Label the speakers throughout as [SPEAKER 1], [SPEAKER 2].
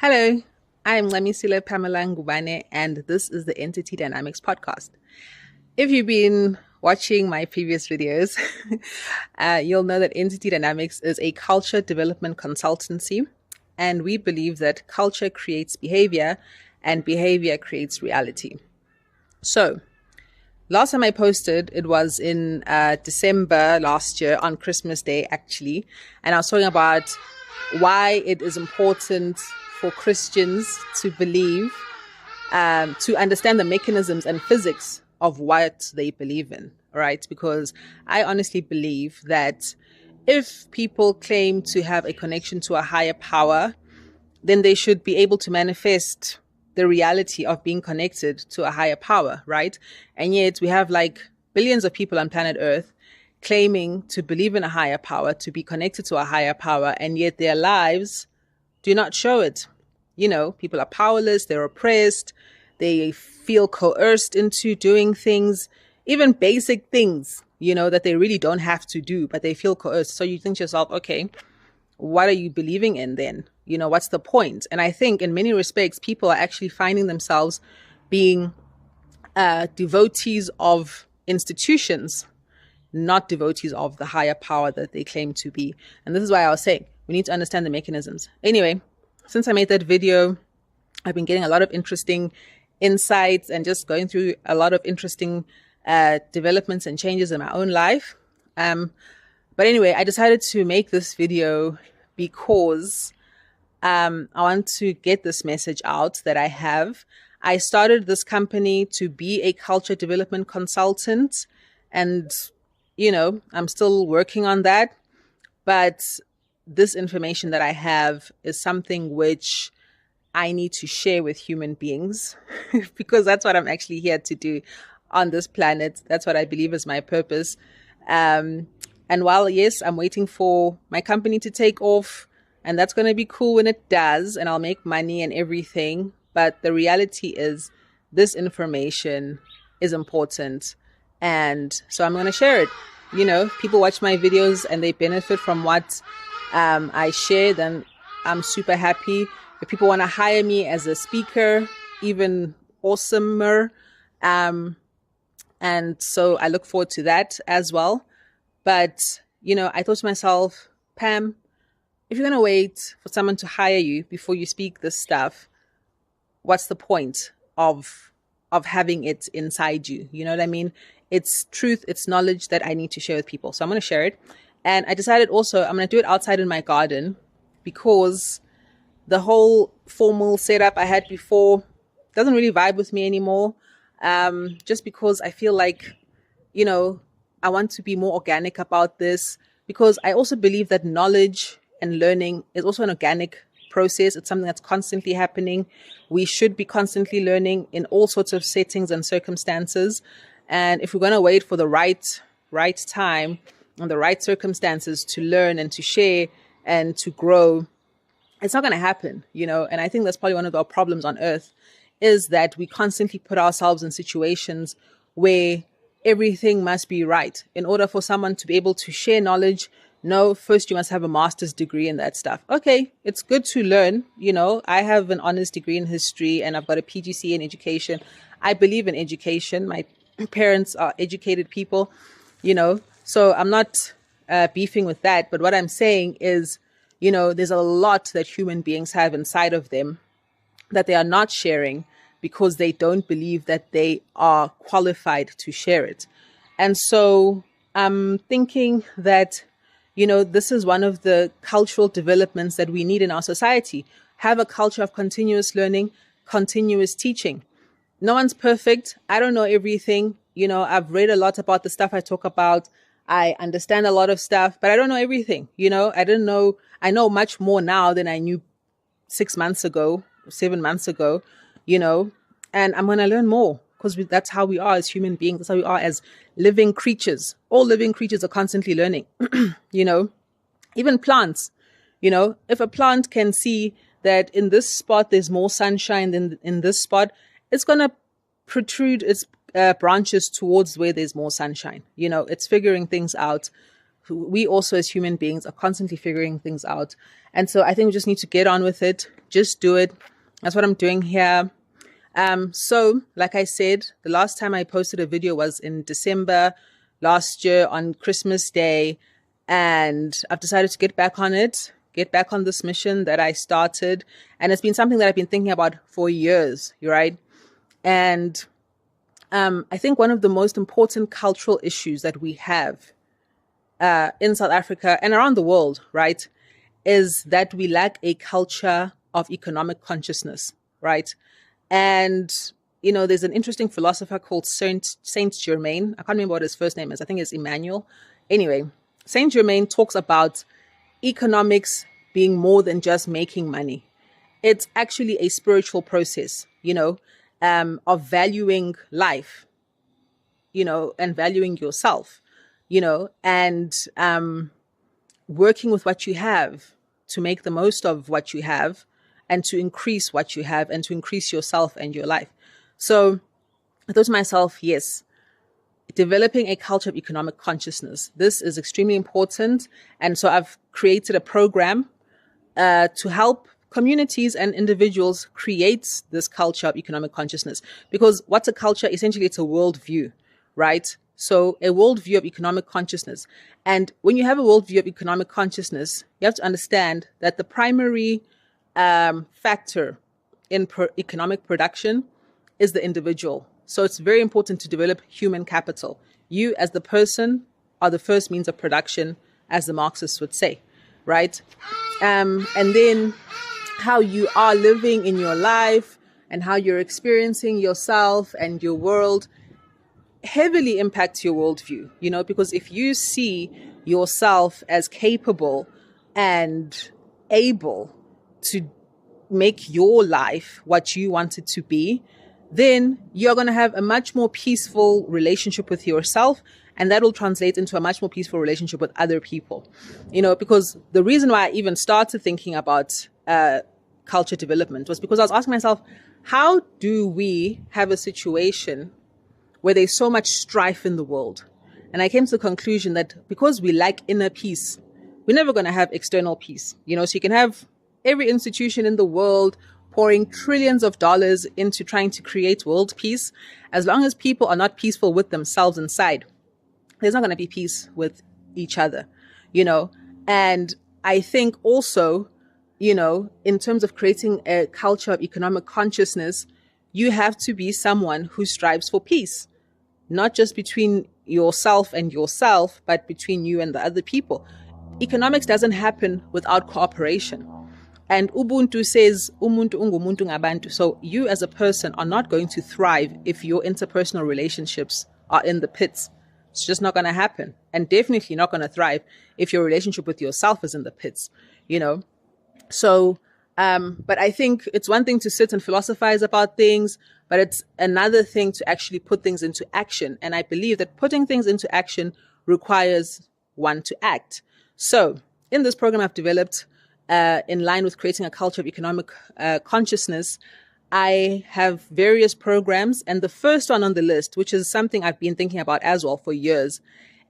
[SPEAKER 1] Hello, I'm Lamisile Pamela Ngubane, and this is the Entity Dynamics podcast. If you've been watching my previous videos, you'll know that Entity Dynamics is a culture development consultancy, and we believe that culture creates behavior and behavior creates reality. So, last time I posted, it was in December last year on Christmas Day, actually, and I was talking about why it is important for Christians to believe, to understand the mechanisms and physics of what they believe in, right? Because I honestly believe that if people claim to have a connection to a higher power, then they should be able to manifest the reality of being connected to a higher power, right? And yet we have like billions of people on planet Earth claiming to believe in a higher power, to be connected to a higher power, and yet their lives do not show it. You know, people are powerless, they're oppressed, they feel coerced into doing things, even basic things, that they really don't have to do, but they feel coerced. So you think to yourself, okay, what are you believing in then? What's the point? And I think in many respects, people are actually finding themselves being devotees of institutions, not devotees of the higher power that they claim to be. And this is why I was saying we need to understand the mechanisms. Anyway, since I made that video, I've been getting a lot of interesting insights and just going through a lot of interesting developments and changes in my own life. But anyway, I decided to make this video because I want to get this message out that I have. I started this company to be a culture development consultant, and I'm still working on that. But this information that I have is something which I need to share with human beings because that's what I'm actually here to do on this planet. That's what I believe is my purpose. And while, yes, I'm waiting for my company to take off, and that's going to be cool when it does, and I'll make money and everything. But the reality is this information is important. And so I'm going to share it. People watch my videos and they benefit from what I share, then I'm super happy. If people want to hire me as a speaker, even awesomer. And so I look forward to that as well. But, I thought to myself, Pam, if you're going to wait for someone to hire you before you speak this stuff, what's the point of having it inside you? You know what I mean? It's truth, it's knowledge that I need to share with people. So I'm going to share it. And I decided also I'm going to do it outside in my garden because the whole formal setup I had before doesn't really vibe with me anymore. Just because I feel like, I want to be more organic about this, because I also believe that knowledge and learning is also an organic process. It's something that's constantly happening. We should be constantly learning in all sorts of settings and circumstances. And if we're going to wait for the right time and the right circumstances to learn and to share and to grow, it's not going to happen, And I think that's probably one of our problems on earth, is that we constantly put ourselves in situations where everything must be right. In order for someone to be able to share knowledge, no, first you must have a master's degree in that stuff. Okay, it's good to learn. I have an honors degree in history and I've got a PGCE in education. I believe in education. My parents are educated people, so I'm not beefing with that. But what I'm saying is, there's a lot that human beings have inside of them that they are not sharing because they don't believe that they are qualified to share it. And so I'm thinking that, this is one of the cultural developments that we need in our society. Have a culture of continuous learning, continuous teaching. No one's perfect. I don't know everything. I've read a lot about the stuff I talk about. I understand a lot of stuff, but I don't know everything. I know much more now than I knew 6 months ago, 7 months ago, and I'm going to learn more because that's how we are as human beings. That's how we are as living creatures. All living creatures are constantly learning, even plants. If a plant can see that in this spot, there's more sunshine than in this spot, it's going to protrude its branches towards where there's more sunshine. It's figuring things out. We also as human beings are constantly figuring things out. And so I think we just need to get on with it, just do it. That's what I'm doing here. So like I said, the last time I posted a video was in December last year on Christmas Day, and I've decided to get back on it, get back on this mission that I started. And it's been something that I've been thinking about for years, right? And I think one of the most important cultural issues that we have in South Africa and around the world, right, is that we lack a culture of economic consciousness, right? And, you know, there's an interesting philosopher called Saint Germain. I can't remember what his first name is. I think it's Emmanuel. Anyway, Saint Germain talks about economics being more than just making money. It's actually a spiritual process, you know, of valuing life, you know, and valuing yourself, you know, and working with what you have to make the most of what you have, and to increase what you have, and to increase yourself and your life. So I thought to myself, yes, developing a culture of economic consciousness. This is extremely important. And so I've created a program to help communities and individuals create this culture of economic consciousness. Because what's a culture? Essentially, it's a worldview, right? So a worldview of economic consciousness. And when you have a worldview of economic consciousness, you have to understand that the primary factor in economic production is the individual. So it's very important to develop human capital. You as the person are the first means of production, as the Marxists would say, right? And then how you are living in your life and how you're experiencing yourself and your world heavily impacts your worldview, you know, because if you see yourself as capable and able to make your life what you want it to be, then you're going to have a much more peaceful relationship with yourself. And that will translate into a much more peaceful relationship with other people, you know, because the reason why I even started thinking about culture development was because I was asking myself, how do we have a situation where there's so much strife in the world? And I came to the conclusion that because we lack inner peace, we're never going to have external peace, you know. So you can have every institution in the world pouring trillions of dollars into trying to create world peace. As long as people are not peaceful with themselves inside, there's not going to be peace with each other, you know. And I think also, you know, in terms of creating a culture of economic consciousness, you have to be someone who strives for peace, not just between yourself and yourself, but between you and the other people. Economics doesn't happen without cooperation. And Ubuntu says, umuntu ungumuntu ngabantu. So you as a person are not going to thrive if your interpersonal relationships are in the pits. It's just not going to happen. And definitely not going to thrive if your relationship with yourself is in the pits, you know. So, but I think it's one thing to sit and philosophize about things, but it's another thing to actually put things into action. And I believe that putting things into action requires one to act. So in this program I've developed, in line with creating a culture of economic consciousness, I have various programs. And the first one on the list, which is something I've been thinking about as well for years,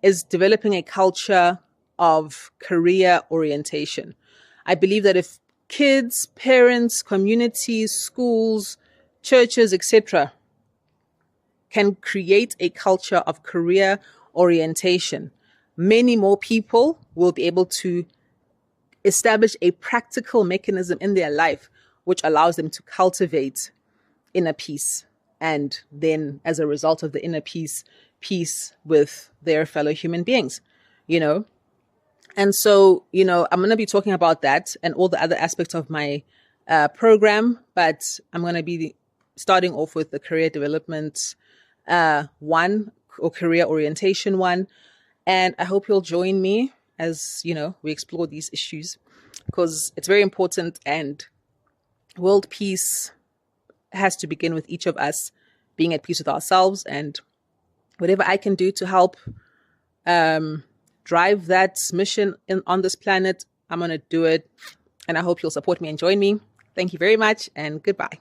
[SPEAKER 1] is developing a culture of career orientation. I believe that if kids, parents, communities, schools, churches, etc., can create a culture of career orientation, many more people will be able to establish a practical mechanism in their life which allows them to cultivate inner peace. And then as a result of the inner peace with their fellow human beings, you know. And so, you know, I'm going to be talking about that and all the other aspects of my program, but I'm going to be starting off with the career development one, or career orientation one. And I hope you'll join me as, you know, we explore these issues, because it's very important, and world peace has to begin with each of us being at peace with ourselves. And whatever I can do to help drive that mission on this planet, I'm going to do it. And I hope you'll support me and join me. Thank you very much, and goodbye.